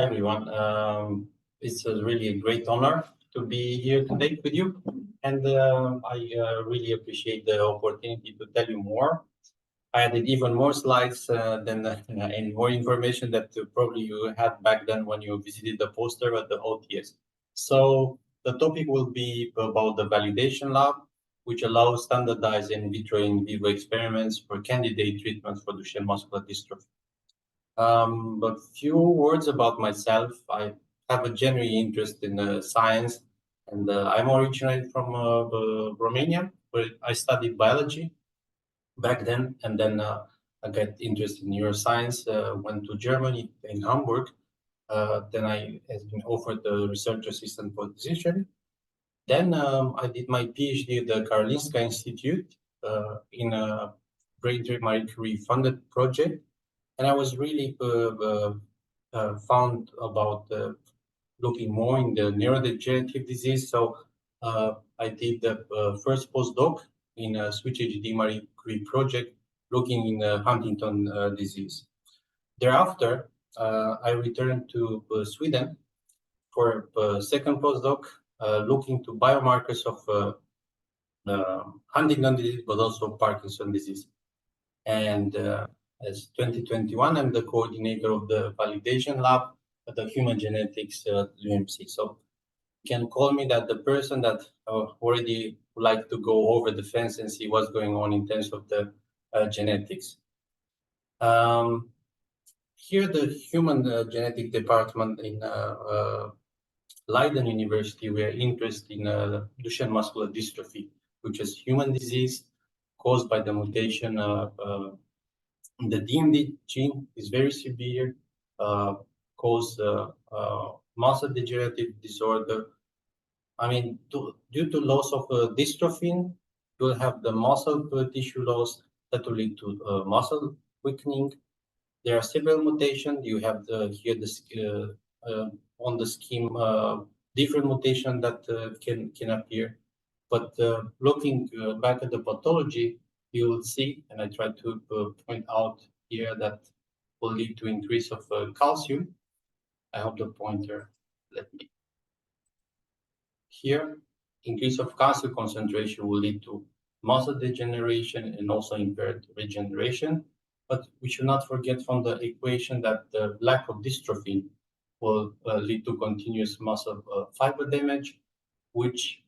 Everyone. It's really a great honor to be here today with you, and I really appreciate the opportunity to tell you more. I added even more slides than and more information that probably you had back then when you visited the poster at the OTS. So the topic will be about the validation lab, which allows standardized in vitro and vivo experiments for candidate treatments for Duchenne muscular dystrophy. But few words about myself. I have a genuine interest in science, and I'm originally from Romania, where I studied biology back then, and then I got interested in neuroscience. Went to Germany in Hamburg. Then I has been offered the research assistant position. Then I did my PhD at the Karolinska Institute in a Marie Curie funded project, and I was really found about looking more in the neurodegenerative disease. So I did the first postdoc in a Switch HD Marie Curie project looking in Huntington disease. Thereafter, I returned to Sweden for a second postdoc looking to biomarkers of Huntington disease, but also Parkinson disease. And as 2021, I'm the coordinator of the validation lab at the Human Genetics UMC. So you can call me that the person that already would like to go over the fence and see what's going on in terms of the genetics. Here, the human genetic department in Leiden University, we are interested in Duchenne muscular dystrophy, which is human disease caused by the mutation the DMD gene is very severe, cause muscle degenerative disorder. I mean, due to loss of dystrophin, you'll have the muscle tissue loss that will lead to muscle weakening. There are several mutations. You have here on the scheme different mutation that can appear. But looking back at the pathology, you will see, and I try to point out here that will lead to increase of calcium. I hope the pointer let me. Here, increase of calcium concentration will lead to muscle degeneration and also impaired regeneration. But we should not forget from the equation that the lack of dystrophin will lead to continuous muscle fiber damage, which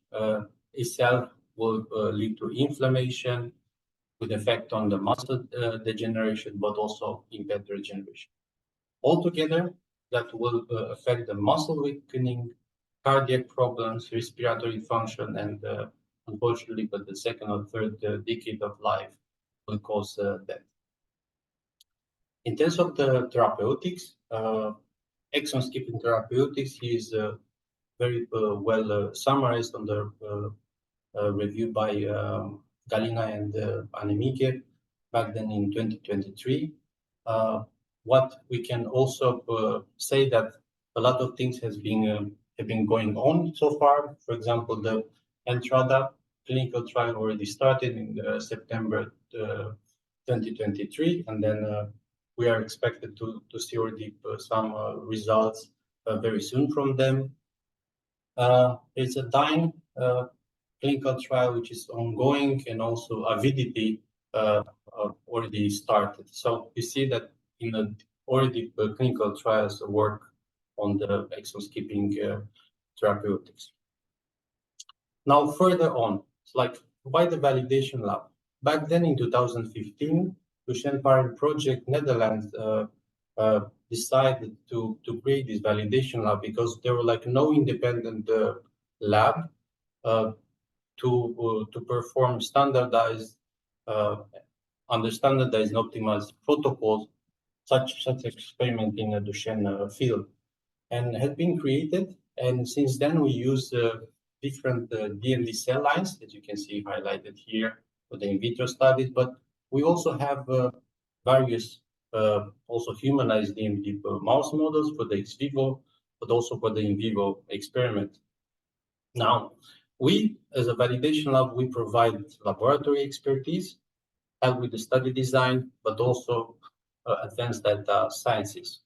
itself will lead to inflammation, with effect on the muscle degeneration, but also impaired regeneration. Altogether, that will affect the muscle weakening, cardiac problems, respiratory function, and unfortunately, but the second or third decade of life will cause death. In terms of the therapeutics, exon skipping therapeutics is very well summarized on the review by Galina and Annemieke back then in 2023. What we can also say that a lot of things have been going on so far. For example, the Entrada clinical trial already started in September 2023, and then we are expected to see already some results very soon from them. There's a DYNE clinical trial which is ongoing, and also Avidity already started. So you see that in the already clinical trials work on the exon skipping therapeutics. Now further on, it's like why the validation lab? Back then in 2015, Duchenne Parent Project Netherlands decided to create this validation lab because there were like no independent lab to perform standardized, under standardized and optimized protocols, such experiment in the Duchenne field, and had been created. And since then, we use different DMD cell lines, as you can see highlighted here for the in vitro studies, but we also have various also humanized DMD mouse models for the ex vivo, but also for the in vivo experiment. Now, we, as a validation lab, we provide laboratory expertise, help with the study design, but also advanced data sciences.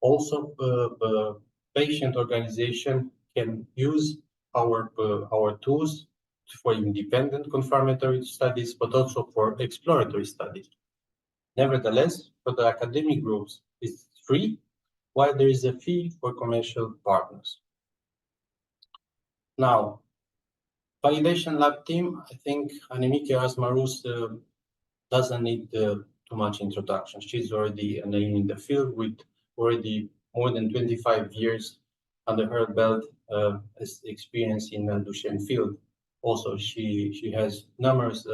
Also, the patient organization can use our tools for independent confirmatory studies, but also for exploratory studies. Nevertheless, for the academic groups, it's free, while there is a fee for commercial partners. Now, validation lab team, I think Annemieke Asmarus doesn't need too much introduction. She's already a name in the field with already more than 25 years under her belt as experience in the Duchenne field. Also, she has numerous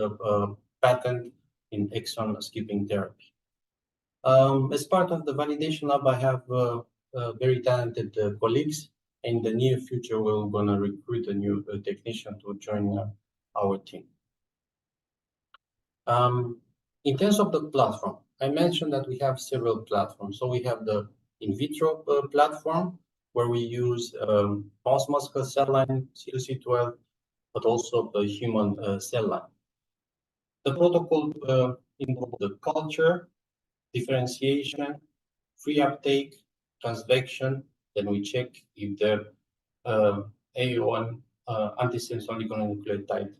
patents in exon skipping therapy. As part of the validation lab, I have very talented colleagues. In the near future, we're going to recruit a new technician to join our team. In terms of the platform, I mentioned that we have several platforms. So we have the in vitro platform, where we use mouse muscle cell line, CLC12, but also the human cell line. The protocol involves the culture, differentiation, free uptake, transvection. Then we check if the AO1 antisense oligonucleotide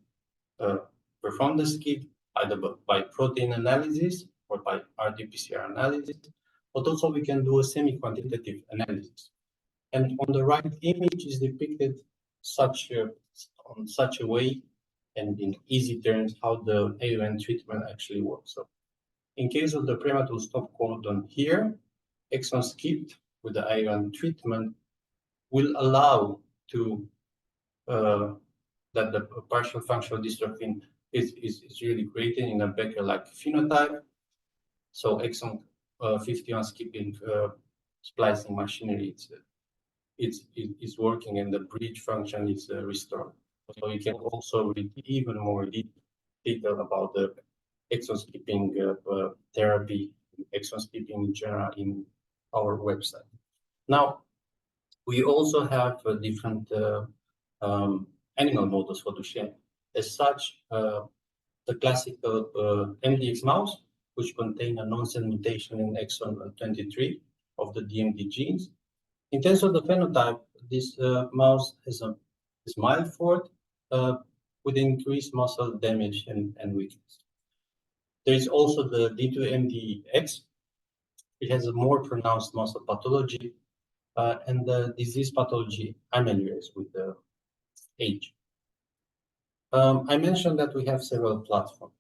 perform the skip either by protein analysis or by RT-PCR analysis, but also we can do a semi-quantitative analysis. And on the right image is depicted on such a way and in easy terms how the AON treatment actually works. So in case of the premature stop codon here, exon skipped with the AON treatment will allow to that the partial functional dystrophin is really created in a Becker-like phenotype. So exon 51 skipping splicing machinery it's working and the bridge function is restored. So you can also read even more detail about the exon skipping therapy, exon skipping in general in our website. Now, we also have different animal models for Duchenne. As such, the classical MDX mouse, which contain a nonsense mutation in exon 23 of the DMD genes. In terms of the phenotype, this mouse is mild forward with increased muscle damage and weakness. There is also the D2MDX. It has a more pronounced muscle pathology and the disease pathology ameliorates with the age. I mentioned that we have several platforms.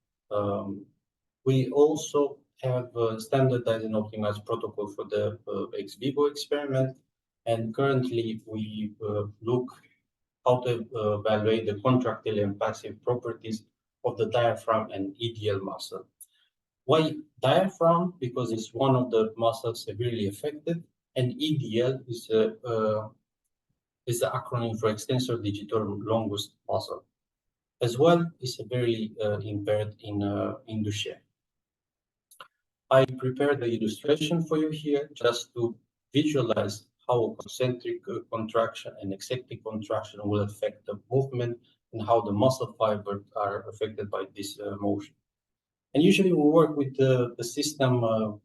We also have standardized and optimized protocol for the ex vivo experiment, and currently we look how to evaluate the contractile and passive properties of the diaphragm and EDL muscle. Why diaphragm? Because it's one of the muscles severely affected, and EDL is the acronym for extensor digitorum longus muscle. As well, is severely impaired in Duchenne. I prepared the illustration for you here just to visualize how concentric contraction and eccentric contraction will affect the movement and how the muscle fibers are affected by this motion. And usually we work with the system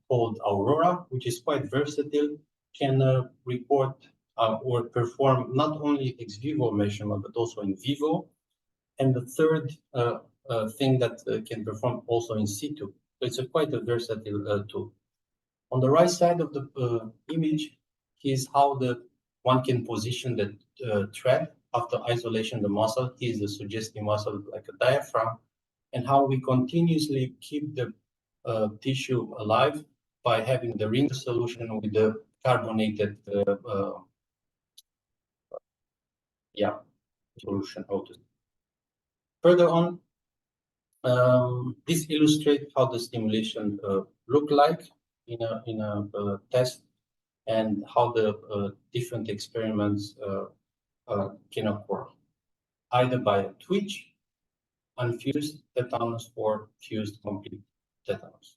called Aurora, which is quite versatile, can report or perform not only ex vivo measurement, but also in vivo. And the third thing that can perform also in situ. So it's quite a versatile tool. On the right side of the image is how one can position the thread after isolation of the muscle. Here's the suggestive muscle like a diaphragm, and how we continuously keep the tissue alive by having the ring solution with the carbonated solution. Further on, this illustrates how the stimulation look like in a test and how the different experiments can occur, either by a twitch, unfused tetanus, or fused complete tetanus.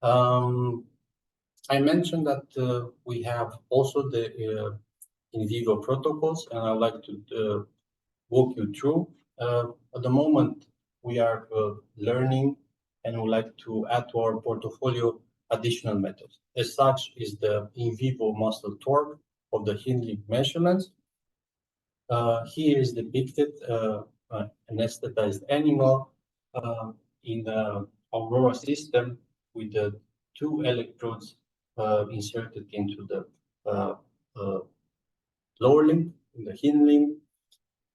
I mentioned that we have also the in vivo protocols, and I'd like to walk you through. At the moment, we are learning and would like to add to our portfolio additional methods. As such is the in vivo muscle torque of the hind limb measurements. Here is depicted an anesthetized animal in the Aurora system with the two electrodes inserted into the lower limb, in the hind limb.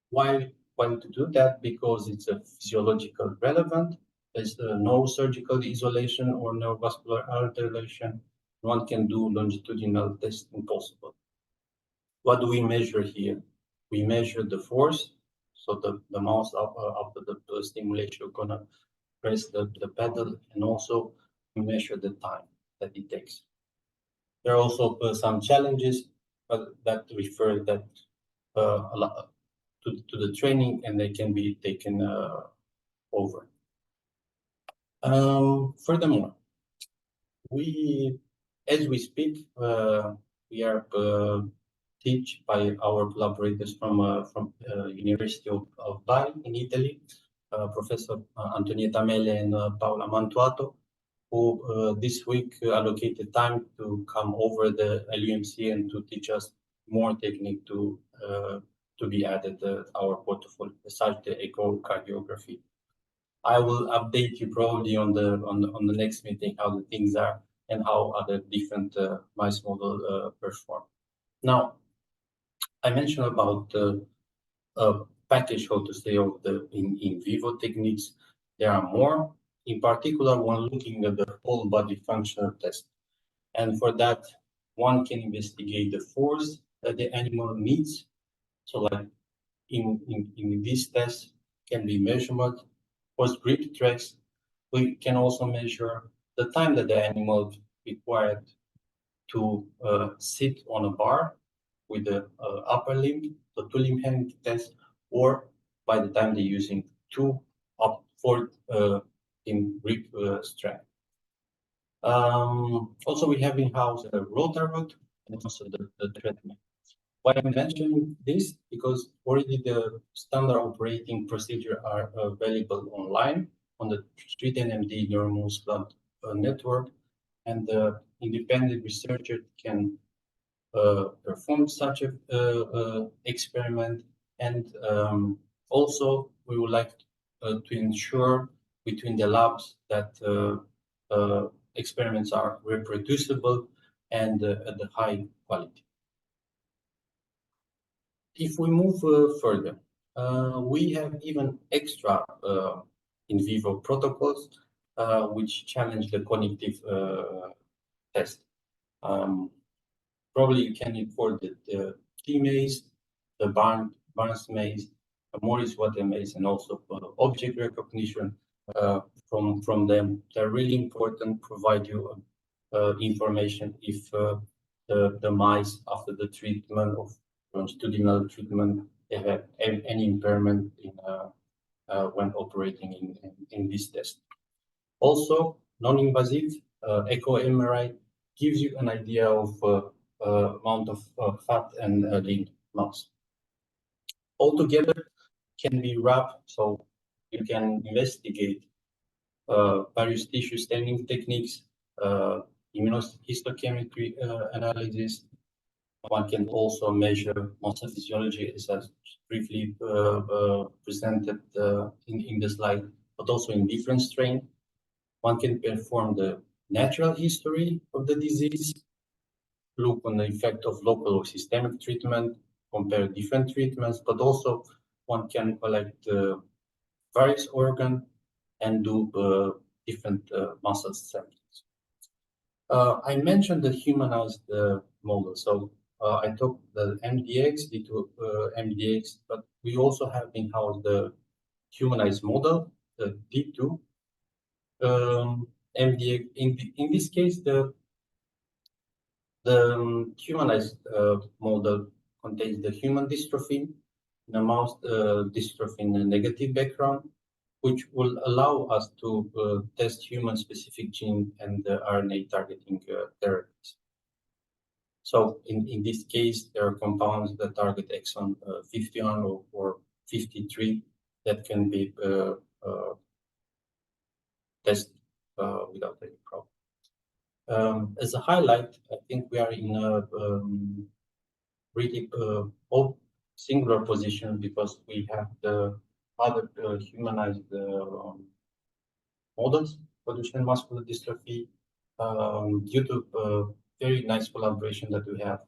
Why to do that? Because it's a physiological relevant. There's no surgical isolation or no vascular alteration. One can do longitudinal testing possible. What do we measure here? We measure the force. So the mouse after the stimulation gonna press the pedal, and also we measure the time that it takes. There are also some challenges that refer that a lot to the training, and they can be taken over. Furthermore, as we speak, we are taught by our collaborators from University of Bari in Italy, Professor Antonietta Mele and Paola Mantuato, who this week allocated time to come over the LUMC and to teach us more technique to be added to our portfolio, besides the echocardiography. I will update you probably on the next meeting how the things are and how other different mice model perform. Now, I mentioned about the package, how to say, of the in vivo techniques. There are more. In particular, when looking at the whole body functional test, and for that, one can investigate the force that the animal needs. So, like in this test, can be measurement. For grip tracks, we can also measure the time that the animal required to sit on a bar with the upper limb, the two limb hand test, or by the time they're using 2 up 4 in grip strength. Also, we have in-house a rotarod and also the treadmill. Why I'm mentioning this? Because already the standard operating procedure are available online on the hDMD neuromuscular network, and the independent researcher can perform such a experiment. And also, we would like to ensure between the labs that experiments are reproducible and at the high quality. If we move further, we have even extra in vivo protocols which challenge the cognitive test. Probably you can import the T-maze, the Barnes maze, Morris-Water maze, and also object recognition from them. They're really important, provide you information if the mice after the treatment of longitudinal treatment, they have any impairment when operating in this test. Also, non-invasive echo MRI gives you an idea of amount of fat and lean mass. Altogether, can be wrapped, so you can investigate various tissue staining techniques, immunohistochemistry analysis. One can also measure muscle physiology, as I briefly presented in the slide, but also in different strain. One can perform the natural history of the disease, look on the effect of local or systemic treatment, compare different treatments, but also one can collect various organs and do different muscle samples. I mentioned the humanized model. So I talked the MDX, D2 MDX, but we also have in-house the humanized model, the D2 MDX. In this case, the humanized model contains the human dystrophin, the mouse dystrophin negative background, which will allow us to test human-specific gene and RNA targeting therapies. So in this case, there are compounds that target exon 51 or 53 that can be tested without any problem. As a highlight, I think we are in a really singular position because we have the other humanized models for Duchenne muscular dystrophy due to very nice collaboration that we have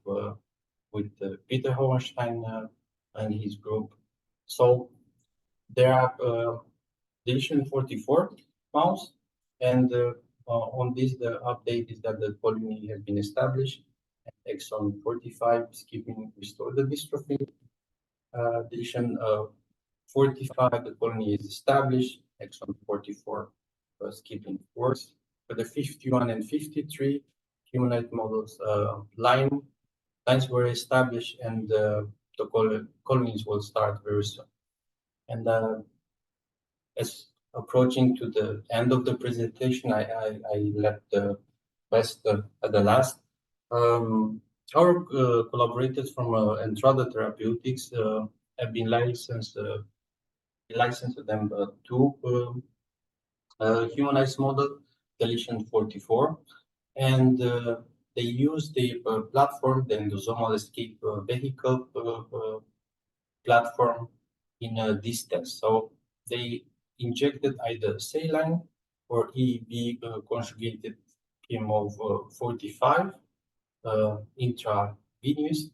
with Peter Hohenstein and his group. So there are deletion 44 mouse, and on this the update is that the colony has been established. Exon 45 skipping restored the dystrophy. Deletion 45, the colony is established. Exon 44 skipping works. For the 51 and 53 humanized models, lines were established, and the colonies will start very soon. And as approaching to the end of the presentation, I left the best at the last. Our collaborators from Entrada Therapeutics have been licensed. Licensed them two humanized model, deletion 44, and they use the platform, the endosomal escape vehicle platform in this test. So they injected either saline or EEV conjugated PMO 45 intravenous,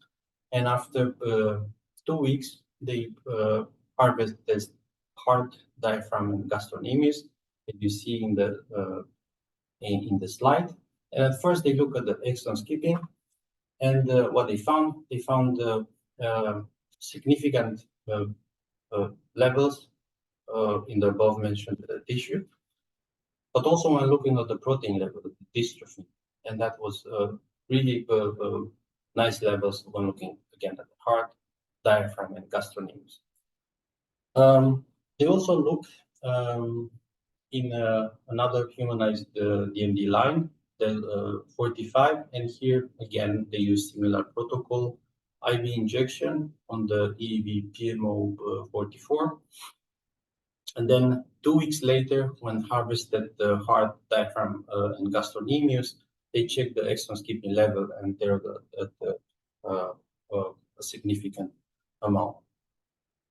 and after 2 weeks they harvest this heart, diaphragm, and gastrocnemius that you see in the slide. And at first they look at the exon skipping, and what they found significant levels in the above mentioned tissue, but also when looking at the protein level, the dystrophy, and that was really nice levels when looking again at the heart, diaphragm, and gastrocnemius. They also look in another humanized DMD line, the 45, and here again they use similar protocol, IV injection on the EEV PMO 44. And then 2 weeks later, when harvested the heart, diaphragm, and gastrocnemius, they check the exon skipping level, and they're at a significant amount.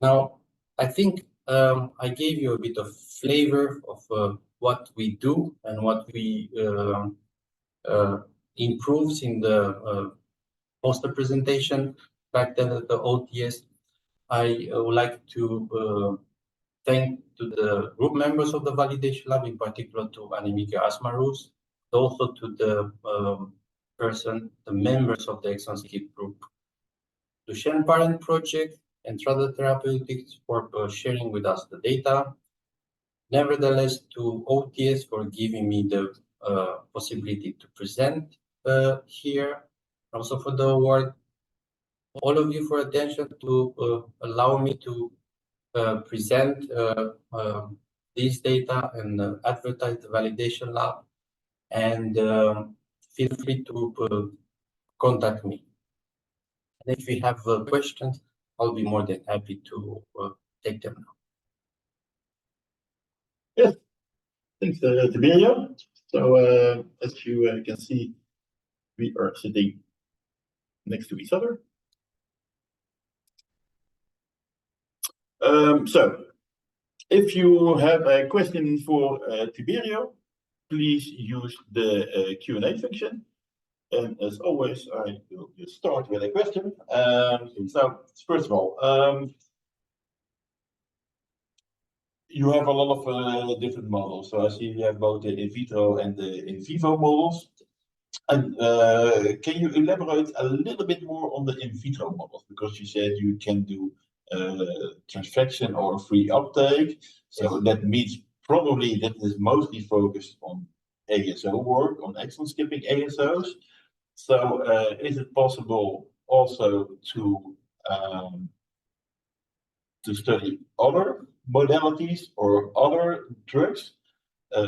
Now, I think I gave you a bit of flavor of what we do and what we improves in the poster presentation back then at the OTS. I would like to thank to the group members of the validation lab, in particular to Annemieke Asmarus, also to the members of the exon skip group, Duchenne Parent Project, and Entrada Therapeutics for sharing with us the data. Nevertheless, to OTS for giving me the possibility to present here, also for the award. All of you for attention to allow me to present these data and advertise the validation lab, and feel free to contact me. And if you have questions, I'll be more than happy to take them now. Yes, thanks, Tiberio. So as you can see, we are sitting next to each other. So if you have a question for Tiberio, please use the Q&A function. And as always, I will just start with a question. So first of all, you have a lot of different models. So I see you have both the in vitro and the in vivo models. And can you elaborate a little bit more on the in vitro models? Because you said you can do transfection or free uptake. So that means probably that is mostly focused on ASO work, on exon skipping ASOs. So is it possible also to study other modalities or other drugs,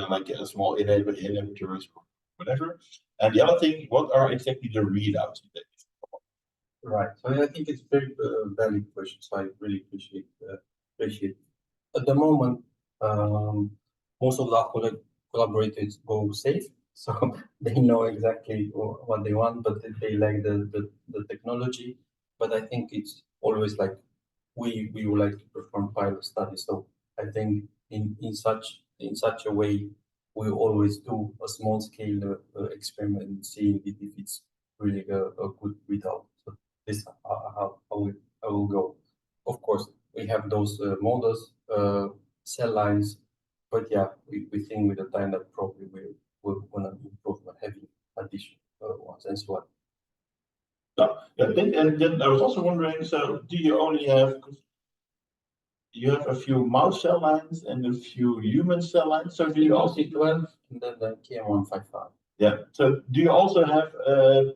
like small inhibitors or whatever? And the other thing, what are exactly the readouts? Right. So I think it's very valid question. So I really appreciate it. At the moment, most of the collaborators go safe So they know exactly what they want, but they like the technology. But I think it's always like we would like to perform pilot studies. So I think in such a way, we always do a small scale experiment and see if it's really a good result. So this is how will go. Of course, we have those models, cell lines, but yeah, we think with the time that probably we're gonna improve by having additional ones and so on. And then I was also wondering, so do you only have, you have a few mouse cell lines and a few human cell lines, so do you also, 12 and then the KM155. yeah, so do you also have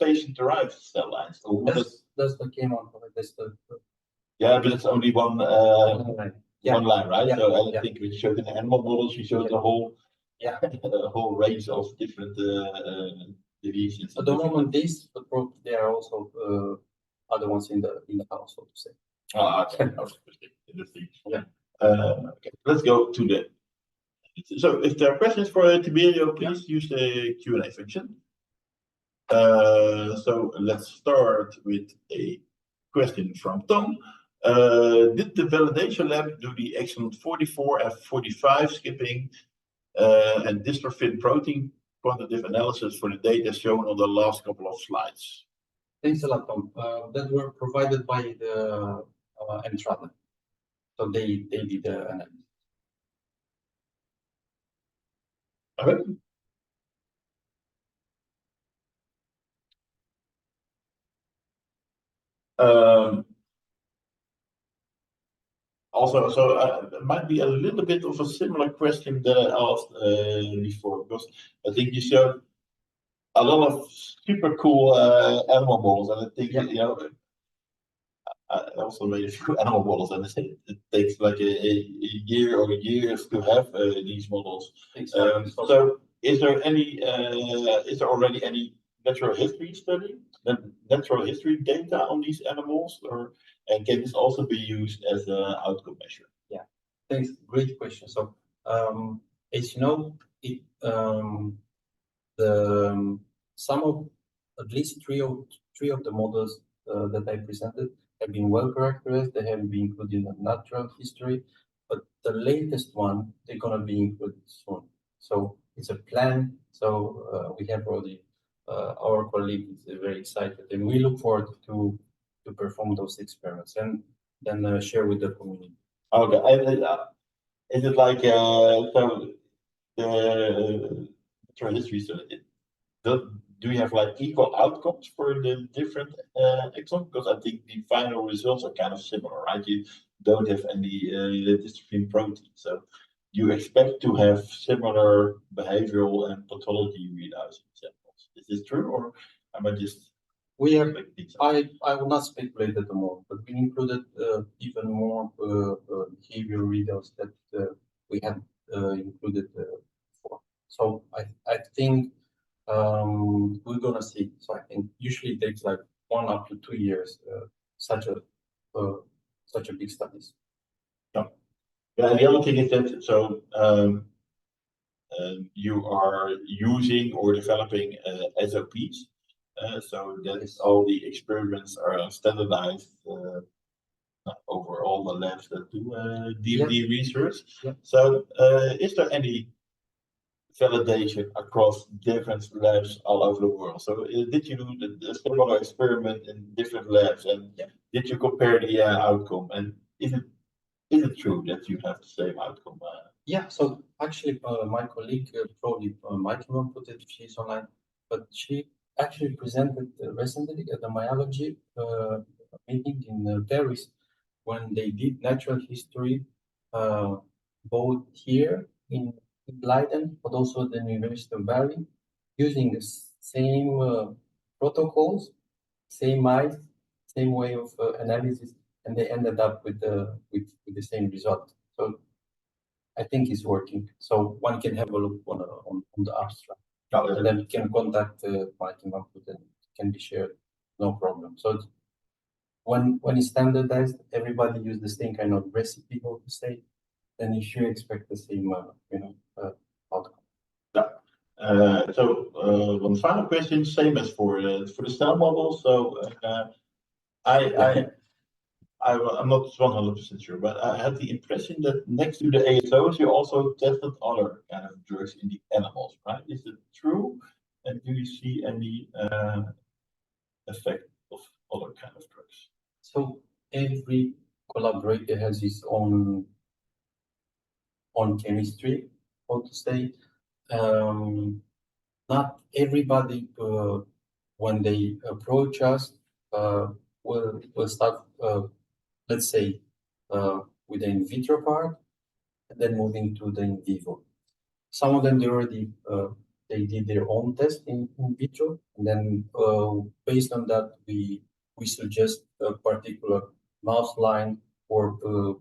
patient-derived cell lines? Or what That's the KM155, that's the yeah, but it's only one line. Yeah. one line, right? Yeah. So I Yeah. think we showed in the animal models, we showed the whole a whole range of different deviations. At the moment, these, but probably there are also other ones in the house, so to say. Okay. Interesting. Yeah. Okay. Let's go to the. So, if there are questions for Tiberio, please use the Q&A function. So let's start with a question from Tom. Did the validation lab do the exon 44 and 45 skipping and dystrophin protein quantitative analysis for the data shown on the last couple of slides? Thanks a lot, Tom. That were provided by the Entrada. So they did the analysis. Okay. Also, so it might be a little bit of a similar question that I asked before, because I think you showed a lot of super cool animal models, and I think you know I also made a few animal models, and it takes like a year or years to have these models. Exactly. So, is there already any natural history study, natural history data on these animals, and can this also be used as an outcome measure? Yeah, thanks. Great question. So, as you know, some of at least three of the models that I presented have been well characterized. They have been included in the natural history, but the latest one they're gonna be included soon. So it's a plan. So we have already our colleague is very excited, and we look forward to perform those experiments and then share with the community. Okay, is it like so the natural history study? Do you have like equal outcomes for the different exons? Because I think the final results are kind of similar, right? You don't have any dystrophin protein, so you expect to have similar behavioral and pathology readouts in samples. Is this true, or am I just? We have. I will not speculate at the moment, but we included even more behavior readouts that we had included before. So I think we're gonna see. So I think usually it takes like 1 up to 2 years such a big studies. Yeah. Yeah. And the other thing is that so you are using or developing SOPs. So that all the experiments are standardized over all the labs that do DMD research. Yeah. So is there any validation across different labs all over the world? So did you do the similar experiment in different labs, and did you compare the outcome? And is it true that you have the same outcome? Yeah, so actually, my colleague, probably Mike won't put it, she's online, but she actually presented recently at the myology meeting in Paris when they did natural history, both here in Leiden, but also at the University of Bari, using the same protocols, same mice, same way of analysis, and they ended up with the same result. So I think it's working. So one can have a look on the abstract. And then can contact Mike and it can be shared, no problem. So when it's standardized, everybody use the same kind of recipe, how to say, then you should expect the same outcome. Yeah. One final question, same as for the cell model. So I'm not 100% sure, but I had the impression that next to the ASOs, you also tested other kind of drugs in the animals, right? Is it true? And do you see any effect of other kind of drugs? So every collaborator has his own chemistry, how to say. Not everybody, when they approach us, will start, let's say, with the in vitro part, and then moving to the in vivo. Some of them, they already they did their own test in vitro, and then based on that, we suggest a particular mouse line or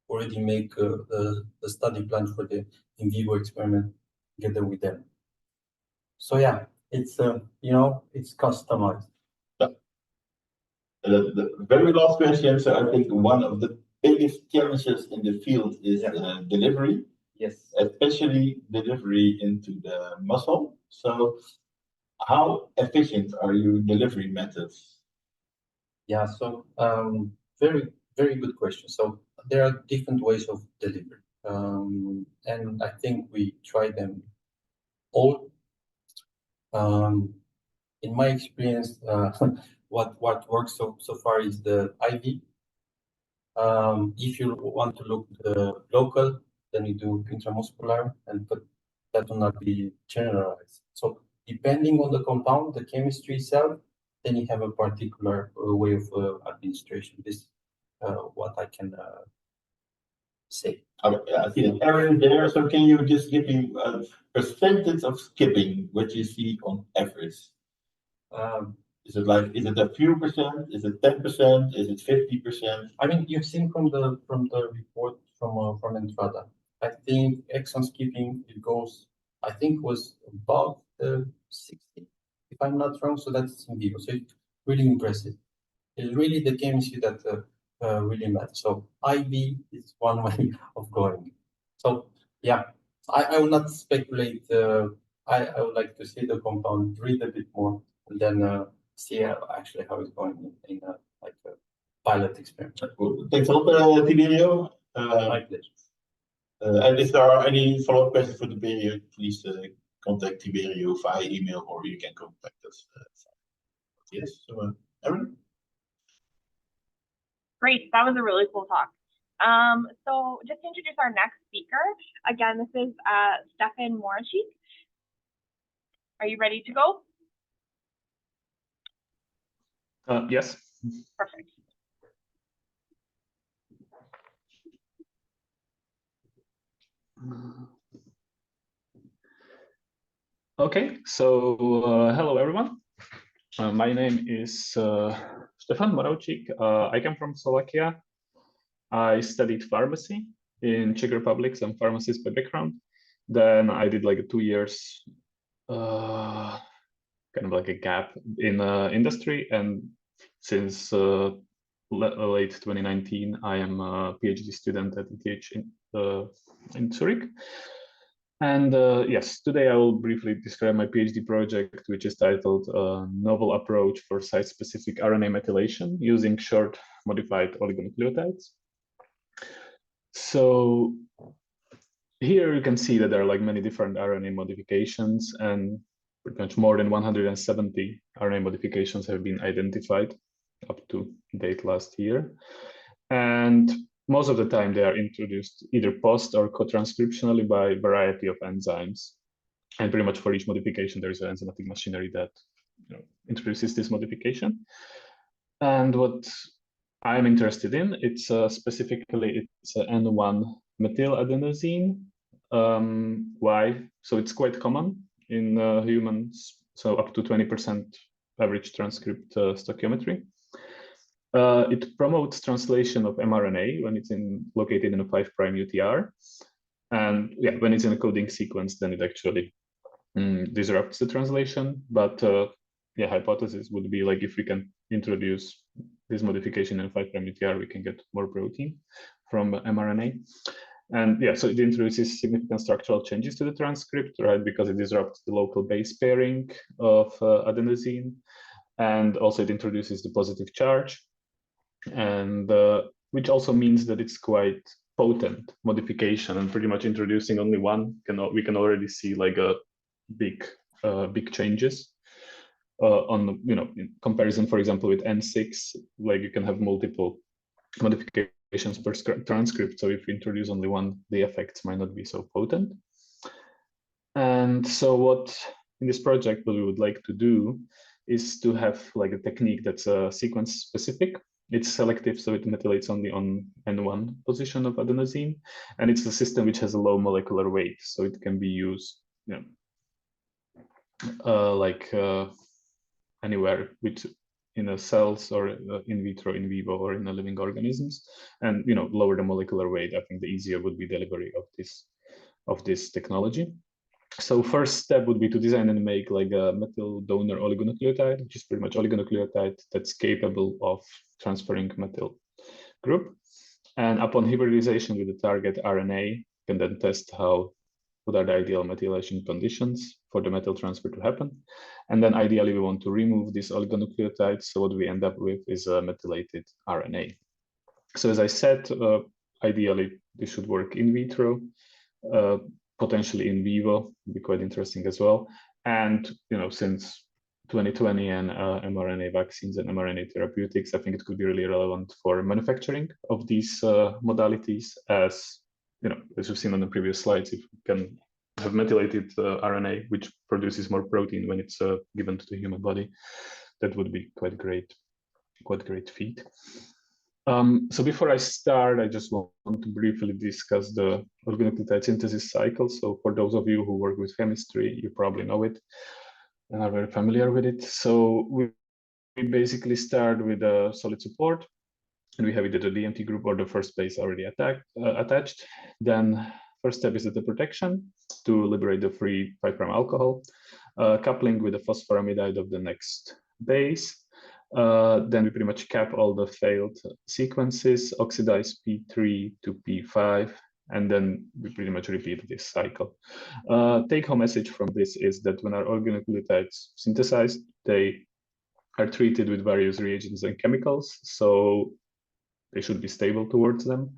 already make the study plan for the in vivo experiment together with them. So yeah, it's it's customized. The very last question. So I think one of the biggest challenges in the field is delivery. Yes. Especially delivery into the muscle. So how efficient are your delivery methods? Yeah, so very, very good question. So there are different ways of delivery. And I think we try them all. In my experience, what works so far is the IV. If you want to look local, then you do intramuscular, but that will not be generalized. So depending on the compound, the chemistry itself, then you have a particular way of administration. This is what I can say. I see an error there. So can you just give me a percentage of skipping, what you see on average? Is it a few percent? Is it 10%? Is it 50%? I mean, you've seen from the report from Entrada. I think exon skipping it goes. I think was about 60, if I'm not wrong. So that's in vivo. So it's really impressive. It's really the chemistry that really matters. So IV is one way of going. So yeah, I will not speculate. I would like to see the compound, read a bit more, and then see actually how it's going in like a pilot experiment. Cool. Thanks a lot, Tiberio. My pleasure. And if there are any follow-up questions for Tiberio, please contact Tiberio via email, or you can contact us. Yes, so Erin? Great, that was a really cool talk. So just to introduce our next speaker, again, this is Stefan Moravc. Are you ready to go? Yes. Perfect. Okay, so hello everyone. My name is Stefan Moravc. I come from Slovakia. I studied pharmacy in Czech Republic. I'm a pharmacist by background. Then I did like 2 years, kind of like a gap in industry. And since late 2019, I am a PhD student at ETH in Zurich. And yes, today I will briefly describe my PhD project, which is titled Novel Approach for Site-Specific RNA Methylation Using Short Modified Oligonucleotides. So here you can see that there are like many different RNA modifications, and pretty much more than 170 RNA modifications have been identified up to date last year. And most of the time they are introduced either post or co-transcriptionally by a variety of enzymes. And pretty much for each modification, there is an enzymatic machinery that introduces this modification. And what I'm interested in, it's specifically, it's an N1 methyladenosine. Why? So it's quite common in humans, so up to 20% average transcript stoichiometry. It promotes translation of mRNA when it's located in a 5' UTR. And yeah, when it's in a coding sequence, then it actually disrupts the translation. But yeah, hypothesis would be like if we can introduce this modification in 5' UTR, we can get more protein from mRNA. And yeah, so it introduces significant structural changes to the transcript, right? Because it disrupts the local base pairing of adenosine. And also it introduces the positive charge. And which also means that it's quite potent modification, and pretty much introducing only one, we can already see like a big changes on, you know, in comparison, for example, with N6, like you can have multiple modifications per transcript. So if you introduce only one, the effects might not be so potent. And so what in this project, what we would like to do is to have like a technique that's sequence specific. It's selective, so it methylates only on N1 position of adenosine. And it's a system which has a low molecular weight, so it can be used, you know, anywhere with in a cells or in vitro, in vivo, or in the living organisms, and you know, lower the molecular weight. I think the easier would be delivery of this technology. So first step would be to design and make like a methyl donor oligonucleotide, which is pretty much oligonucleotide that's capable of transferring methyl group. And upon hybridization with the target RNA, you can then test what are the ideal methylation conditions for the methyl transfer to happen. And then ideally we want to remove this oligonucleotide. So what we end up with is a methylated RNA. So as I said, ideally this should work in vitro, potentially in vivo, would be quite interesting as well. And you know, since 2020 and mRNA vaccines and mRNA therapeutics, I think it could be really relevant for manufacturing of these modalities, as you know, as we've seen on the previous slides, if we can have methylated RNA, which produces more protein when it's given to the human body, that would be quite great feat. So before I start, I just want to briefly discuss the oligonucleotide synthesis cycle. So for those of you who work with chemistry, you probably know it and are very familiar with it. So we basically start with a solid support, and we have either the DMT group or the first base already attached. Then first step is the protection to liberate the free 5' alcohol, coupling with the phosphoramidite of the next base. Then we pretty much cap all the failed sequences, oxidize P3 to P5, and then we pretty much repeat this cycle. Take-home message from this is that when our oligonucleotides synthesized, they are treated with various reagents and chemicals, so they should be stable towards them.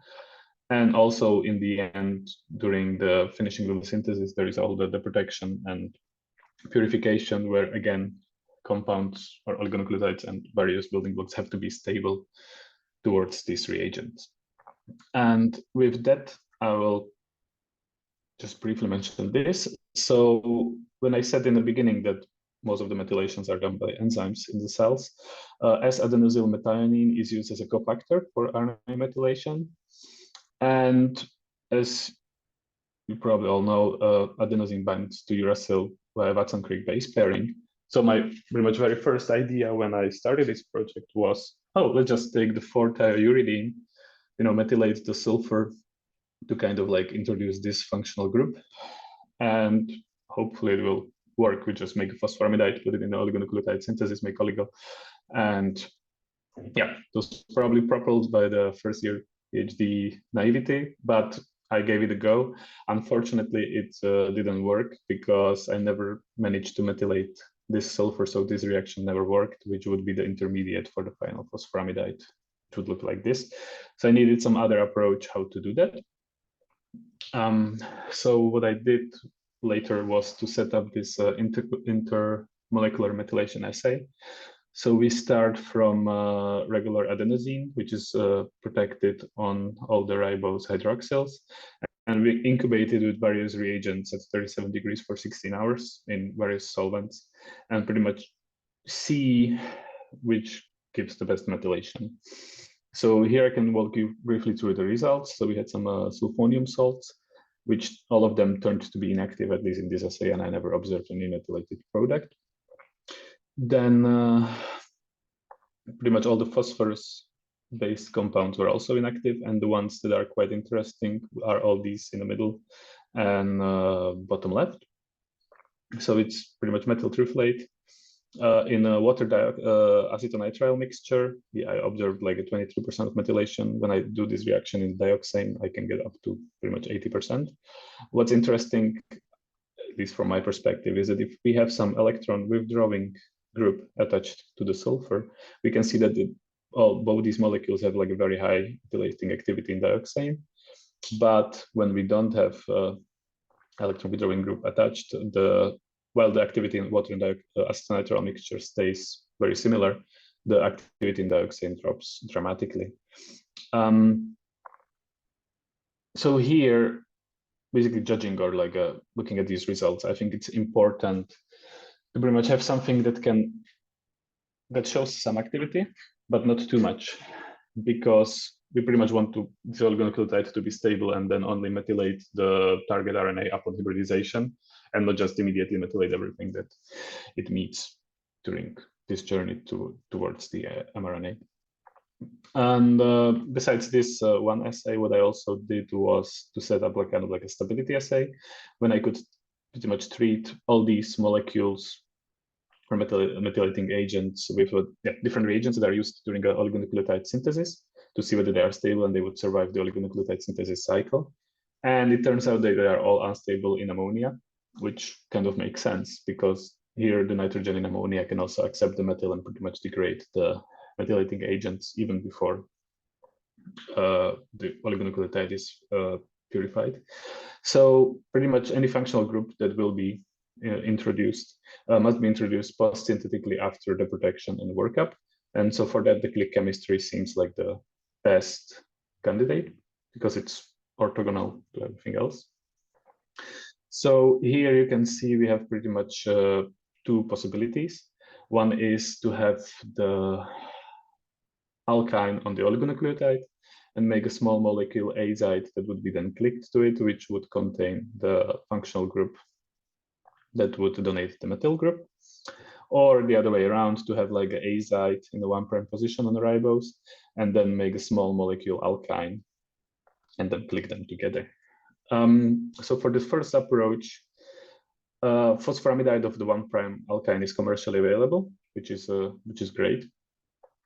And also in the end, during the finishing of the synthesis, there is all the protection and purification, where again, compounds or oligonucleotides and various building blocks have to be stable towards these reagents. And with that, I will just briefly mention this. So when I said in the beginning that most of the methylations are done by enzymes in the cells, as adenosyl methionine is used as a cofactor for RNA methylation. And as you probably all know, adenosine binds to uracil via Watson-Crick base pairing. So my pretty much very first idea when I started this project was, oh, let's just take the 4-thiouridine, you know, methylate the sulfur to kind of like introduce this functional group, and hopefully it will work. We just make a phosphoramidite, put it in the oligonucleotide synthesis, make oligo, and yeah, it was probably propelled by the first year PhD naivety, but I gave it a go. Unfortunately, it didn't work because I never managed to methylate this sulfur, so this reaction never worked, which would be the intermediate for the final phosphoramidite. It would look like this. So I needed some other approach how to do that. So what I did later was to set up this intermolecular methylation assay. So we start from regular adenosine, which is protected on all the ribose hydroxyls, and we incubate it with various reagents at 37 degrees for 16 hours in various solvents, and pretty much see which gives the best methylation. So here I can walk you briefly through the results. So we had some sulfonium salts, which all of them turned to be inactive, at least in this assay, and I never observed any methylated product. Then pretty much all the phosphorus-based compounds were also inactive, and the ones that are quite interesting are all these in the middle and bottom left. So it's pretty much methyl triflate, In a water acetonitrile mixture, I observed like a 23% of methylation. When I do this reaction in dioxane, I can get up to pretty much 80%. What's interesting, at least from my perspective, is that if we have some electron withdrawing group attached to the sulfur, we can see that both these molecules have like a very high methylating activity in dioxane. But when we don't have electron withdrawing group attached, while the activity in water and acetonitrile mixture stays very similar, the activity in dioxane drops dramatically. So here, basically judging or like looking at these results, I think it's important to pretty much have something that shows some activity, but not too much, because we pretty much want the oligonucleotide to be stable and then only methylate the target RNA upon hybridization, and not just immediately methylate everything that it meets during this journey towards the mRNA. And besides this one assay, what I also did was to set up like kind of like a stability assay, when I could pretty much treat all these molecules or methylating agents with different reagents that are used during oligonucleotide synthesis to see whether they are stable and they would survive the oligonucleotide synthesis cycle. And it turns out that they are all unstable in ammonia, which kind of makes sense because here the nitrogen in ammonia can also accept the methyl and pretty much degrade the methylating agents even before the oligonucleotide is purified. So pretty much any functional group that will be introduced must be introduced post-synthetically after the protection and workup. And so for that, the click chemistry seems like the best candidate because it's orthogonal to everything else. So here you can see we have pretty much two possibilities. One is to have the alkyne on the oligonucleotide and make a small molecule azide that would be then clicked to it, which would contain the functional group that would donate the methyl group. Or the other way around, to have like an azide in the 1' position on the ribose and then make a small molecule alkyne and then click them together. So for this first approach, phosphoramidite of the 1' alkyne is commercially available, which is great.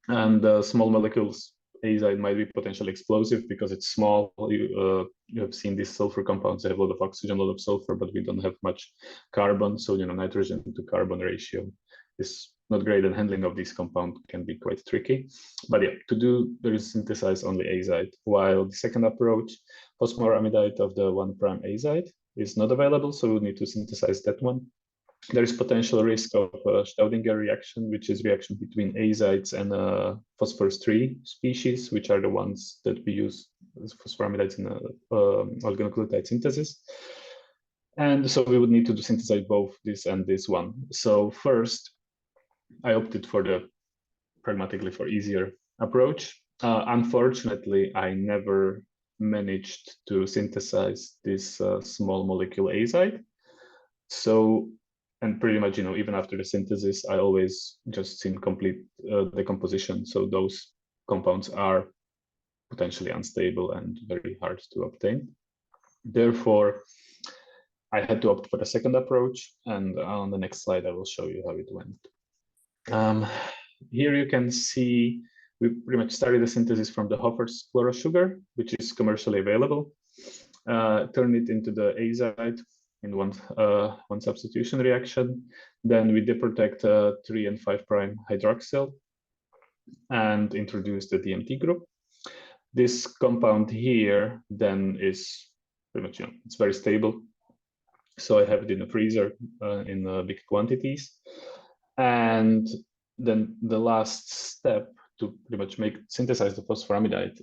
And small molecules azide might be potentially explosive because it's small. You have seen these sulfur compounds, they have a lot of oxygen, a lot of sulfur, but we don't have much carbon. So, nitrogen to carbon ratio is not great, and handling of these compounds can be quite tricky. But yeah, to do, there is synthesize only azide, while the second approach, phosphoramidite of the 1' azide, is not available, so we need to synthesize that one. There is potential risk of Staudinger reaction, which is reaction between azides and phosphorus 3 species, which are the ones that we use as phosphoramidites in oligonucleotide synthesis. And so we would need to synthesize both this and this one. So first, I opted for the pragmatically for easier approach. Unfortunately, I never managed to synthesize this small molecule azide. So, and pretty much, even after the synthesis, I always just seen complete decomposition. So those compounds are potentially unstable and very hard to obtain. Therefore, I had to opt for the second approach. And on the next slide, I will show you how it went. Here you can see we pretty much started the synthesis from the Hofer's chlorosugar, which is commercially available. Turn it into the azide in one substitution reaction. Then we deprotect 3 and 5' hydroxyl and introduce the DMT group. This compound here then is pretty much, it's very stable. So I have it in a freezer in big quantities. And then the last step to pretty much synthesize the phosphoramidite,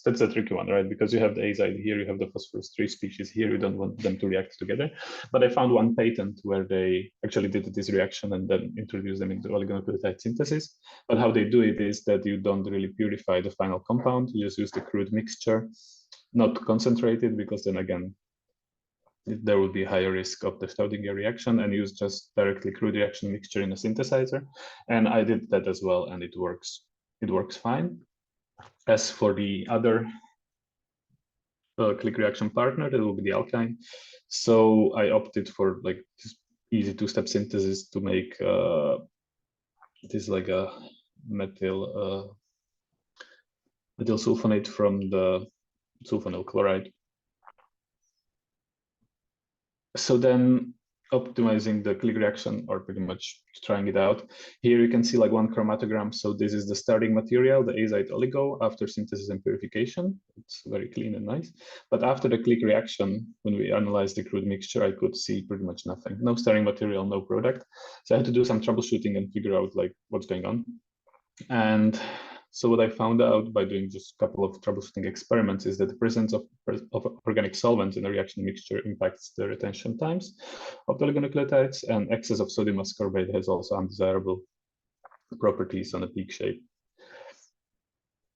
that's a tricky one, right? Because you have the azide here, you have the phosphorus 3 species here, you don't want them to react together. But I found one patent where they actually did this reaction and then introduced them into oligonucleotide synthesis. But how they do it is that you don't really purify the final compound, you just use the crude mixture, not concentrated, because then again, there will be higher risk of the Staudinger reaction, and use just directly crude reaction mixture in a synthesizer. And I did that as well, and it works fine. As for the other click reaction partner, that will be the alkyne. So I opted for like this easy two-step synthesis to make it is like a methyl sulfonate from the sulfonyl chloride. So then optimizing the click reaction, or pretty much trying it out. Here you can see like one chromatogram. So this is the starting material, the azide oligo, after synthesis and purification. It's very clean and nice. But after the click reaction, when we analyzed the crude mixture, I could see pretty much nothing. No starting material, no product. So I had to do some troubleshooting and figure out like what's going on. And so what I found out by doing just a couple of troubleshooting experiments is that the presence of organic solvents in a reaction mixture impacts the retention times of the oligonucleotides, and excess of sodium ascorbate has also undesirable properties on the peak shape.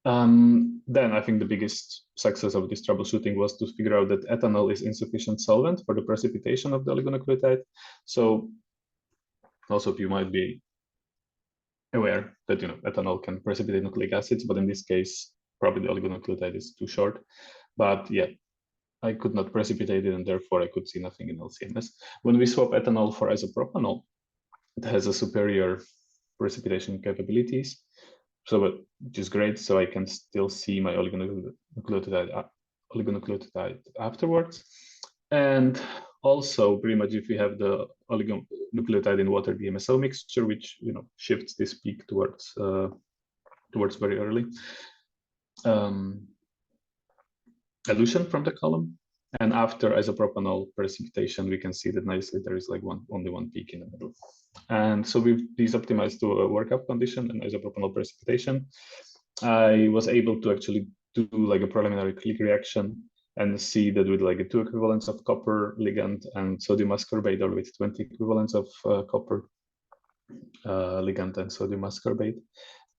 Then I think the biggest success of this troubleshooting was to figure out that ethanol is insufficient solvent for the precipitation of the oligonucleotide. So also you might be aware that ethanol can precipitate nucleic acids, but in this case, probably the oligonucleotide is too short. But yeah, I could not precipitate it, and therefore I could see nothing in LCMS. When we swap ethanol for isopropanol, it has a superior precipitation capabilities, so which is great. So I can still see my oligonucleotide afterwards. And also, pretty much, if we have the oligonucleotide in water DMSO mixture, which shifts this peak towards very early elution from the column, and after isopropanol precipitation, we can see that nicely there is like only one peak in the middle. And so with these optimized to a workup condition and isopropanol precipitation, I was able to actually do like a preliminary click reaction and see that with like a 2 equivalents of copper ligand and sodium ascorbate, or with 20 equivalents of copper ligand and sodium ascorbate.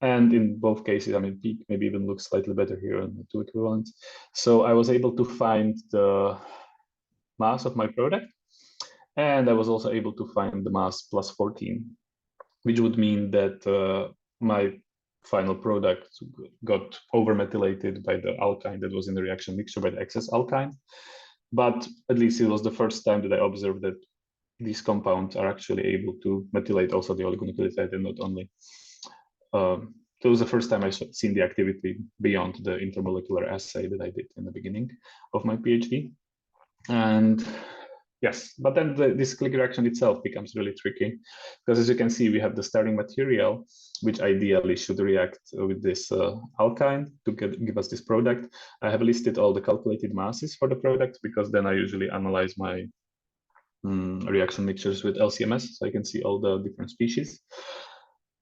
And in both cases, I mean, peak maybe even looks slightly better here on the 2 equivalents. So I was able to find the mass of my product, and I was also able to find the mass plus 14, which would mean that my final product got over-methylated by the alkyne that was in the reaction mixture, by the excess alkyne. But at least it was the first time that I observed that these compounds are actually able to methylate also the oligonucleotide, and not only. It was the first time I've seen the activity beyond the intermolecular assay that I did in the beginning of my PhD. And yes, but then this click reaction itself becomes really tricky, because as you can see, we have the starting material, which ideally should react with this alkyne to give us this product. I have listed all the calculated masses for the product, because then I usually analyze my reaction mixtures with LCMS, so I can see all the different species.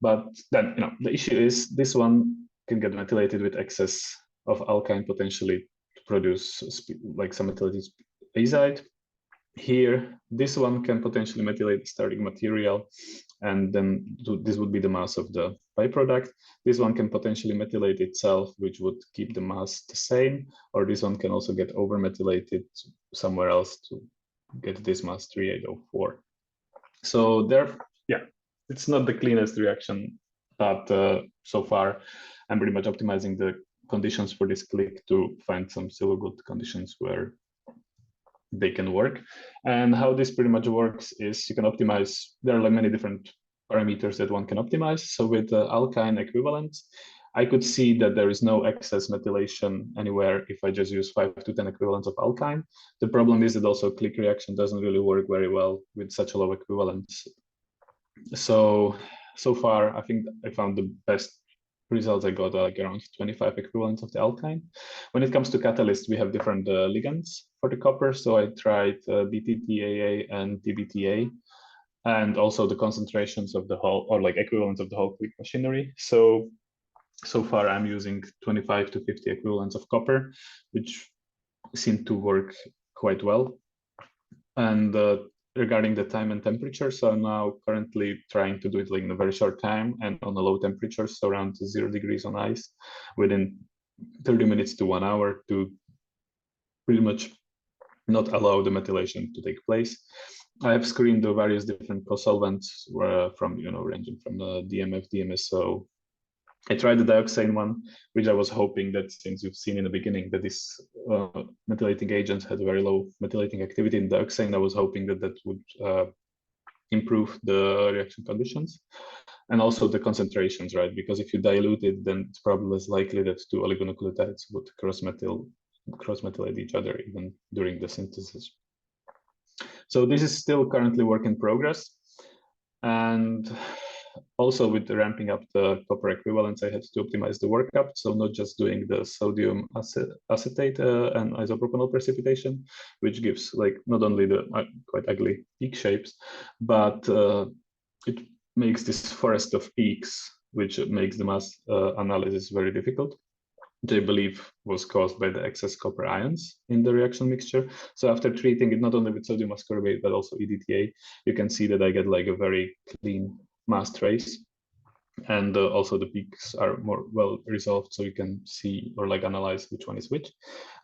But then, the issue is this one can get methylated with excess of alkyne potentially to produce like some methylated azide. Here, this one can potentially methylate the starting material, and then this would be the mass of the byproduct. This one can potentially methylate itself, which would keep the mass the same, or this one can also get over-methylated somewhere else to get this mass 3804. So it's not the cleanest reaction, but so far I'm pretty much optimizing the conditions for this click to find some still good conditions where they can work. And how this pretty much works is you can optimize, there are like many different parameters that one can optimize. So with the alkyne equivalents, I could see that there is no excess methylation anywhere if I just use 5 to 10 equivalents of alkyne. The problem is that also click reaction doesn't really work very well with such a low equivalence. So far, I think I found the best results. I got like around 25 equivalents of the alkyne. When it comes to catalysts, we have different ligands for the copper. So I tried BTTAA and TBTA, and also the concentrations of the whole, or like equivalents of the whole click machinery. So far I'm using 25 to 50 equivalents of copper, which seem to work quite well. And regarding the time and temperature, so I'm now currently trying to do it like in a very short time and on a low temperature, so around 0 degrees on ice, within 30 minutes to 1 hour, to pretty much not allow the methylation to take place. I have screened the various different co-solvents from, ranging from the DMF, DMSO. I tried the dioxane one, which I was hoping that, since you've seen in the beginning that this methylating agents had very low methylating activity in dioxane, I was hoping that that would improve the reaction conditions. And also the concentrations, right? Because if you dilute it, then it's probably less likely that two oligonucleotides would cross-methylate each other even during the synthesis. So this is still currently work in progress. And also with the ramping up the copper equivalents, I had to optimize the workup. So not just doing the sodium acetate and isopropanol precipitation, which gives like not only the quite ugly peak shapes, but it makes this forest of peaks, which makes the mass analysis very difficult, which I believe was caused by the excess copper ions in the reaction mixture. So after treating it not only with sodium ascorbate, but also EDTA, you can see that I get like a very clean mass trace. And also the peaks are more well resolved, so you can see or like analyze which one is which.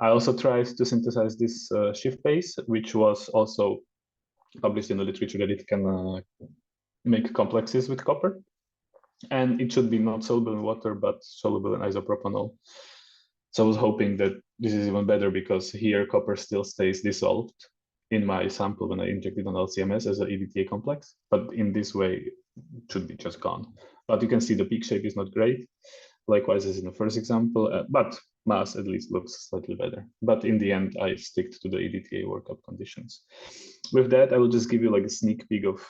I also tried to synthesize this shift base, which was also published in the literature that it can make complexes with copper. And it should be not soluble in water, but soluble in isopropanol. So I was hoping that this is even better, because here copper still stays dissolved in my sample when I inject it on LCMS as an EDTA complex, but in this way it should be just gone. But you can see the peak shape is not great, likewise as in the first example, but mass at least looks slightly better. But in the end, I stick to the EDTA workup conditions. With that, I will just give you like a sneak peek of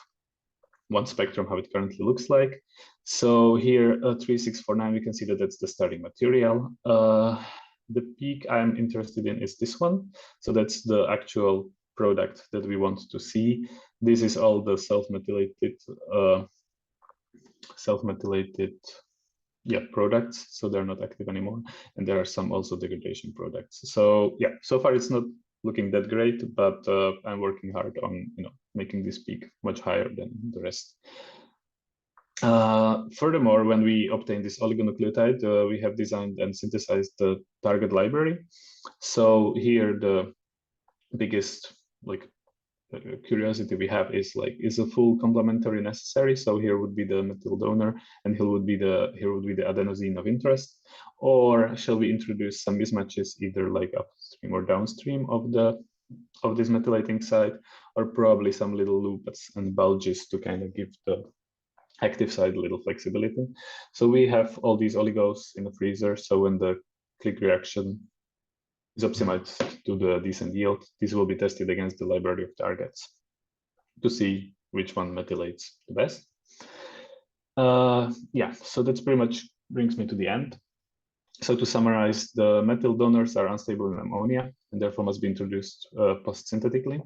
one spectrum, how it currently looks like. So here, 3649, we can see that that's the starting material. The peak I'm interested in is this one. So that's the actual product that we want to see. This is all the self-methylated products, so they're not active anymore. And there are some also degradation products. So yeah, so far it's not looking that great, but I'm working hard on making this peak much higher than the rest. Furthermore, when we obtain this oligonucleotide, we have designed and synthesized the target library. So here the biggest curiosity we have is is a full complementary necessary? So here would be the methyl donor, and here would be the adenosine of interest, or shall we introduce some mismatches either like upstream or downstream of this methylating site, or probably some little loops and bulges to kind of give the active side a little flexibility. So we have all these oligos in the freezer. So when the click reaction is optimized to the decent yield, this will be tested against the library of targets to see which one methylates the best. Yeah, so that's pretty much brings me to the end. So to summarize, the methyl donors are unstable in ammonia and therefore must be introduced post-synthetically.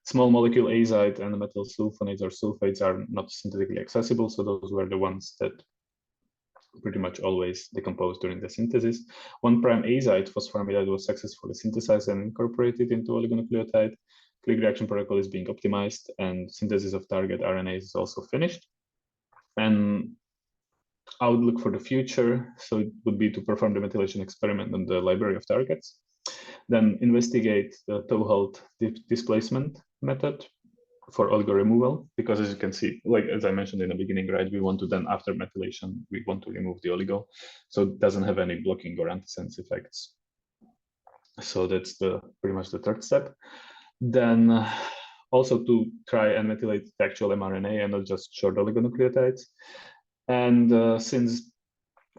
Small molecule azide and methyl sulfonates or sulfates are not synthetically accessible, so those were the ones that pretty much always decompose during the synthesis. 1' azide phosphoramidite was successfully synthesized and incorporated into oligonucleotide. Click reaction protocol is being optimized, and synthesis of target RNA is also finished. And outlook for the future, so it would be to perform the methylation experiment on the library of targets, then investigate the toe-hold displacement method for oligo removal, because as you can see, like as I mentioned in the beginning, right, we want to then after methylation, we want to remove the oligo, so it doesn't have any blocking or antisense effects. So that's pretty much the third step. Then also to try and methylate the actual mRNA and not just short oligonucleotides. And since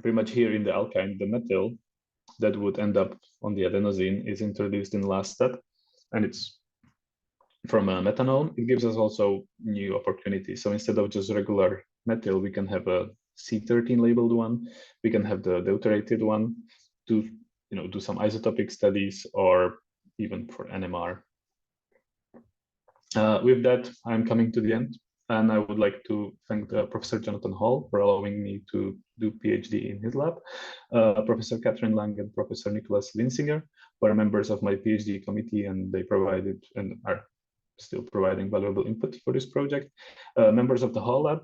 pretty much here in the alkyne, the methyl that would end up on the adenosine is introduced in the last step, and it's from a methanol, it gives us also new opportunities. So instead of just regular methyl, we can have a C13 labeled one, we can have the deuterated one to do some isotopic studies, or even for NMR. With that, I'm coming to the end, and I would like to thank Professor Jonathan Hall for allowing me to do PhD in his lab, Professor Catherine Lang and Professor Nicholas Linsinger, who are members of my PhD committee, and they provided and are still providing valuable input for this project. Members of the Hall lab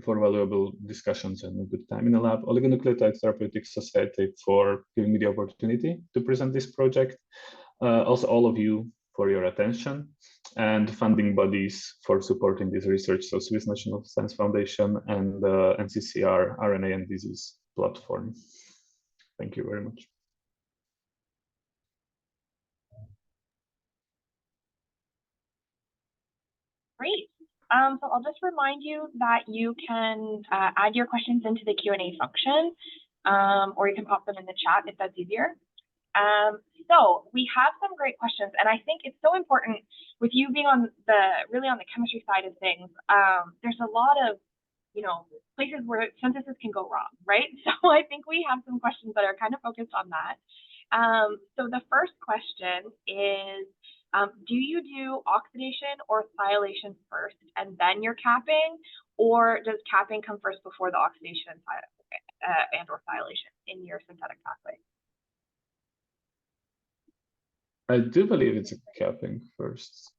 for valuable discussions and a good time in the lab. Oligonucleotide Therapeutics Society for giving me the opportunity to present this project. Also all of you for your attention, and funding bodies for supporting this research. So Swiss National Science Foundation and NCCR RNA and Disease platform. Thank you very much. Great. So I'll just remind you that you can add your questions into the Q&A function, or you can pop them in the chat if that's easier. So we have some great questions, and I think it's so important with you being on really on the chemistry side of things. There's a lot of, places where synthesis can go wrong, right? So I think we have some questions that are kind of focused on that. So the first question is, do you do oxidation or sialation first and then you're capping, or does capping come first before the oxidation and or sialation in your synthetic pathway? I do believe it's a capping first.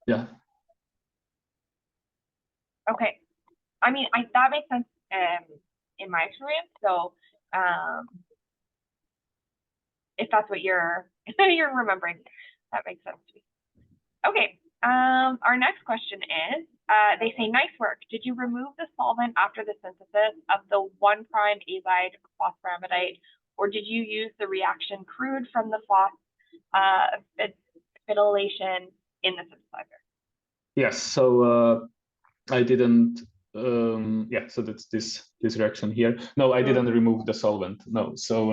Yeah. Okay. I mean, that makes sense in my experience. So if that's what you're remembering, that makes sense to me. Okay. Our next question is, they say, nice work. Did you remove the solvent after the synthesis of the 1' azide phosphoramidite, or did you use the reaction crude from the phosphorylation in the synthesizer? Yes. So I didn't. Yeah. So that's this reaction here. No, I didn't remove the solvent. No. So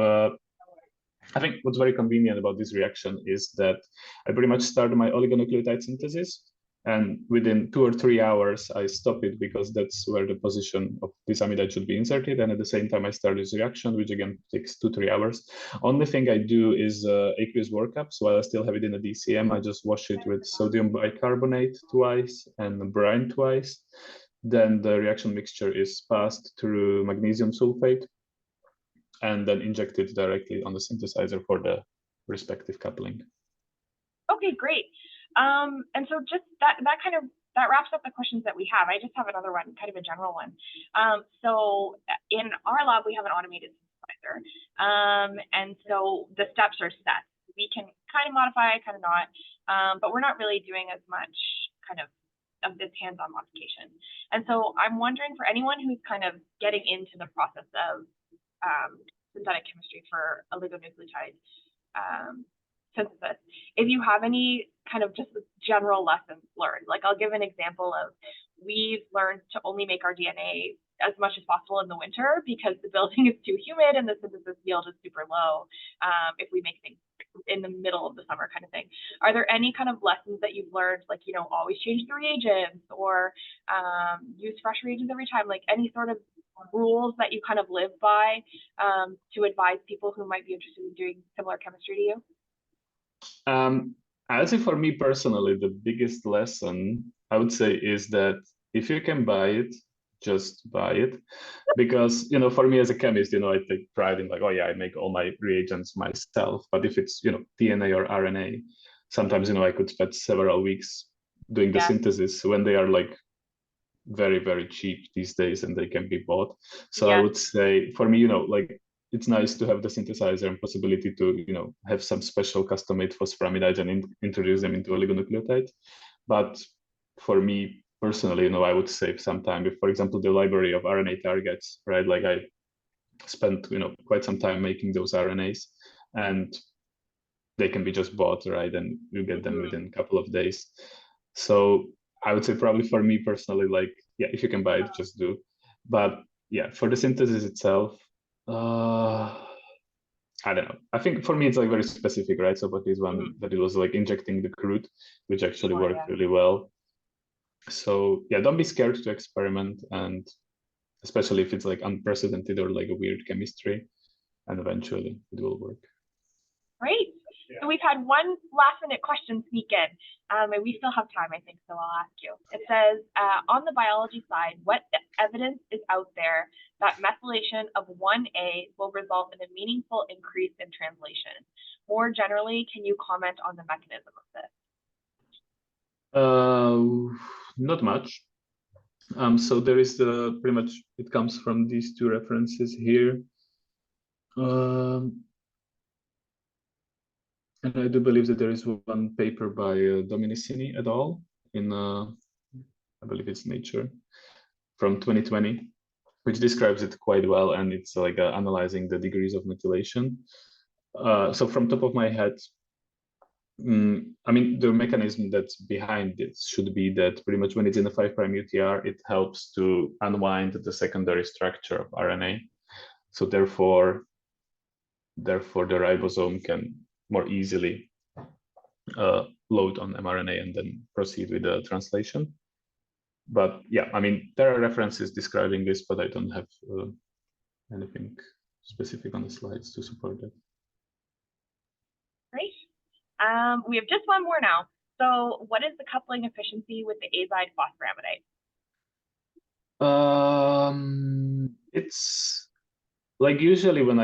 I think what's very convenient about this reaction is that I pretty much started my oligonucleotide synthesis, and within 2 or 3 hours, I stop it because that's where the position of this amidite should be inserted. And at the same time, I start this reaction, which again takes 2-3 hours. Only thing I do is aqueous workup. So while I still have it in a DCM, I just wash it with sodium bicarbonate twice and brine twice. Then the reaction mixture is passed through magnesium sulfate and then injected directly on the synthesizer for the respective coupling. Okay, great. And so just that wraps up the questions that we have. I just have another one, kind of a general one. So in our lab, we have an automated synthesizer. And so the steps are set. We can kind of modify, kind of not, but we're not really doing as much kind of this hands-on modification. And so I'm wondering, for anyone who's kind of getting into the process of synthetic chemistry for oligonucleotide synthesis, if you have any kind of just general lessons learned. Like, I'll give an example of, we've learned to only make our DNA as much as possible in the winter because the building is too humid and the synthesis yield is super low if we make things in the middle of the summer kind of thing. Are there any kind of lessons that you've learned, like, always change the reagents, or use fresh reagents every time, like any sort of rules that you kind of live by to advise people who might be interested in doing similar chemistry to you? I'd say for me personally, the biggest lesson I would say is that if you can buy it, just buy it. Because, for me as a chemist, I take pride in, like, oh yeah, I make all my reagents myself. But if it's, DNA or RNA, sometimes, I could spend several weeks doing the synthesis when they are like very, very cheap these days and they can be bought. So I would say for me, like, it's nice to have the synthesizer and possibility to, have some special custom-made phosphoramidites and introduce them into oligonucleotides. But for me personally, I would save some time. If, for example, the library of RNA targets, right? Like, I spent, quite some time making those RNAs, and they can be just bought, right? And you get them within a couple of days. So I would say probably for me personally, like, yeah, if you can buy it, just do. But yeah, for the synthesis itself, I don't know. I think for me, it's like very specific, right? So, but this one that it was like injecting the crude, which actually worked really well. So yeah, don't be scared to experiment, and especially if it's like unprecedented or like a weird chemistry, and eventually it will work. Great. So we've had one last minute question sneak in, and we still have time, I think, so I'll ask you. It says, on the biology side, what evidence is out there that methylation of 1A will result in a meaningful increase in translation? More generally, can you comment on the mechanism of this? Not much. So there is pretty much, it comes from these two references here. And I do believe that there is one paper by Dominicini et al. In, I believe it's Nature, from 2020, which describes it quite well, and it's like analyzing the degrees of methylation. So from top of my head, I mean, the mechanism that's behind it should be that pretty much when it's in a 5' UTR, it helps to unwind the secondary structure of RNA. So therefore the ribosome can more easily load on mRNA and then proceed with the translation. But yeah, I mean, there are references describing this, but I don't have anything specific on the slides to support that. Great. We have just one more now. So what is the coupling efficiency with the azide phosphoramidite? It's like usually when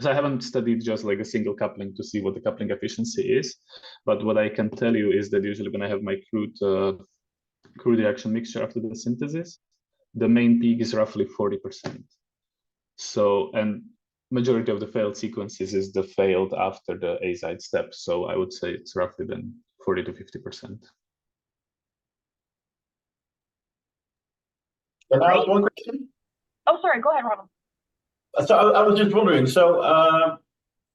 so I haven't studied just like a single coupling to see what the coupling efficiency is, but what I can tell you is that usually when I have my crude reaction mixture after the synthesis, the main peak is roughly 40%. So, and majority of the failed sequences is the failed after the azide step. So I would say it's roughly then 40 to 50%. Can I ask one question? Oh, sorry, go ahead, Ronald. So I was just wondering, so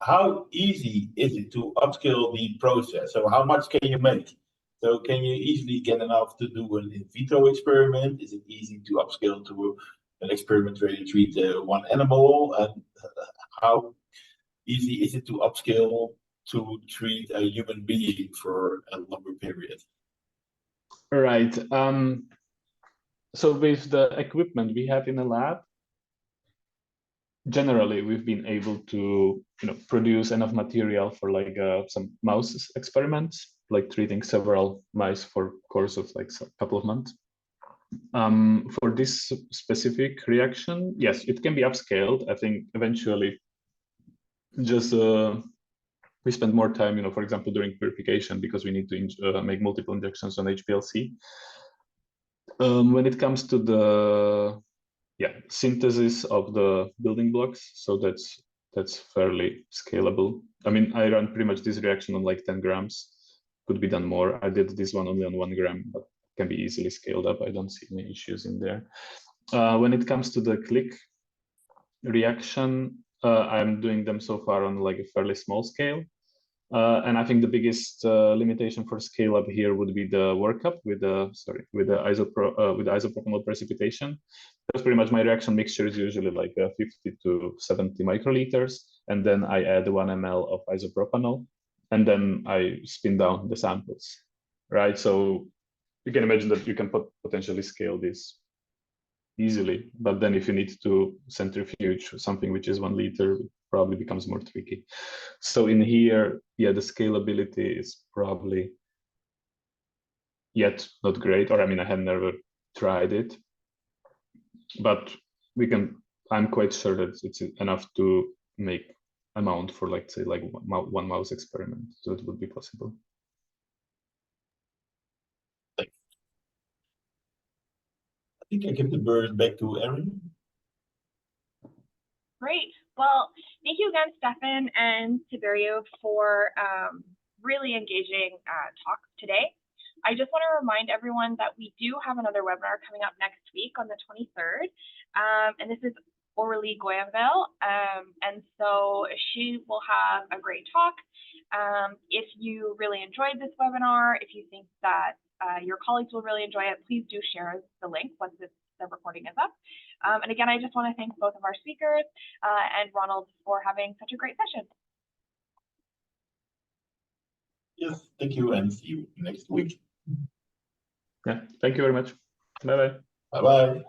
how easy is it to upscale the process? So how much can you make? So can you easily get enough to do an in vitro experiment? Is it easy to upscale to an experiment where you treat one animal? And how easy is it to upscale to treat a human being for a longer period? Right. So with the equipment we have in the lab, generally we've been able to produce enough material for like some mouse experiments, like treating several mice for course of like a couple of months. For this specific reaction, yes, it can be upscaled. I think eventually just we spend more time, for example, during purification because we need to make multiple injections on HPLC. When it comes to the synthesis of the building blocks, so that's fairly scalable. I mean, I run pretty much this reaction on like 10 grams. Could be done more. I did this one only on 1 gram, but can be easily scaled up. I don't see any issues in there. When it comes to the click reaction, I'm doing them so far on like a fairly small scale. And I think the biggest limitation for scale up here would be the workup with the isopropanol precipitation. That's pretty much my reaction mixture is usually like 50 to 70 microliters, and then I add 1 ml of isopropanol, and then I spin down the samples, right? So you can imagine that you can potentially scale this easily, but then if you need to centrifuge something which is 1 liter, it probably becomes more tricky. So in here, yeah, the scalability is probably yet not great, or I mean, I had never tried it, but I'm quite sure that it's enough to make amount for like, say, like one mouse experiment, so it would be possible. I think I give the bird back to Erin. Great. Well, thank you again, Stefan and Tiberio, for really engaging talk today. I just want to remind everyone that we do have another webinar coming up next week on the 23rd, and this is Awardee Goyenvel, and so she will have a great talk. If you really enjoyed this webinar, if you think that your colleagues will really enjoy it, please do share the link once the recording is up. And again, I just want to thank both of our speakers and Ronald for having such a great session. Yes, thank you, and see you next week. Yeah, thank you very much. Bye-bye. Bye-bye.